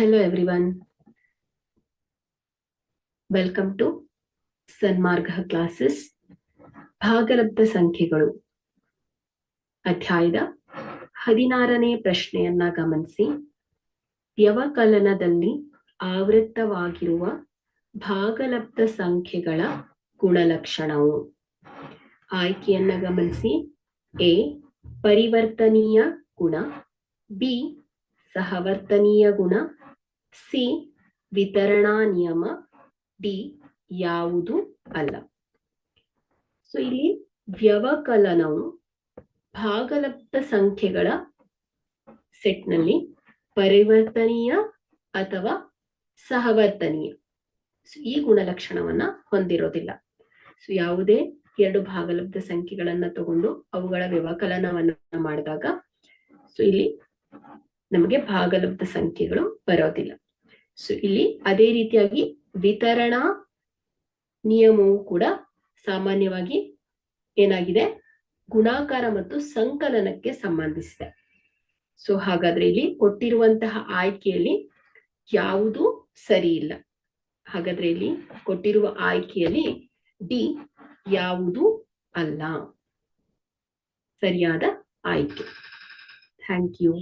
Hello everyone. Welcome to Sanmarga classes. ಭಾಗಲಬ್ಧ ಸಂಖ್ಯೆಗಳು ಅಧ್ಯಾಯದ 16ನೇ ಪ್ರಶ್ನೆಯನ್ನ ಗಮನಿಸಿ. ವ್ಯವಕಲನದಲ್ಲಿ ಆವೃತ್ತವಾಗಿರುವ ಭಾಗಲಬ್ಧ ಸಂಖ್ಯೆಗಳ ಗುಣಲಕ್ಷಣವು. ಆಯ್ಕೆಯನ್ನ ಗಮನಿಸಿ. ಎ ಪರಿವರ್ತನೀಯ ಗುಣ, ಬಿ ಸಹವರ್ತನೀಯ ಗುಣ, ಸಿ ವಿತರಣಾ ನಿಯಮ, ಡಿ ಯಾವುದು ಅಲ್ಲ. ಸೊ ಇಲ್ಲಿ ವ್ಯವಕಲನವು ಭಾಗಲಬ್ಧ ಸಂಖ್ಯೆಗಳ ಸೆಟ್ನಲ್ಲಿ ಪರಿವರ್ತನೀಯ ಅಥವಾ ಸಹವರ್ತನೀಯ ಈ ಗುಣಲಕ್ಷಣವನ್ನ ಹೊಂದಿರೋದಿಲ್ಲ. ಸೊ ಯಾವುದೇ ಎರಡು ಭಾಗಲಬ್ಧ ಸಂಖ್ಯೆಗಳನ್ನ ತಗೊಂಡು ಅವುಗಳ ವ್ಯವಕಲನವನ್ನ ಮಾಡಿದಾಗ ಸೊ ಇಲ್ಲಿ ನಮಗೆ ಭಾಗಲಬ್ಧ ಸಂಖ್ಯೆಗಳು ಬರೋದಿಲ್ಲ. ಸೊ ಇಲ್ಲಿ ಅದೇ ರೀತಿಯಾಗಿ ವಿತರಣಾ ನಿಯಮವು ಕೂಡ ಸಾಮಾನ್ಯವಾಗಿ ಏನಾಗಿದೆ, ಗುಣಾಕಾರ ಮತ್ತು ಸಂಕಲನಕ್ಕೆ ಸಂಬಂಧಿಸಿದೆ. ಸೊ ಹಾಗಾದ್ರೆ ಇಲ್ಲಿ ಕೊಟ್ಟಿರುವಂತಹ ಆಯ್ಕೆಯಲ್ಲಿ ಯಾವುದು ಸರಿ ಇಲ್ಲ. ಹಾಗಾದ್ರೆ ಇಲ್ಲಿ ಕೊಟ್ಟಿರುವ ಆಯ್ಕೆಯಲ್ಲಿ ಡಿ ಯಾವುದು ಅಲ್ಲ ಸರಿಯಾದ ಆಯ್ಕೆ. Thank you.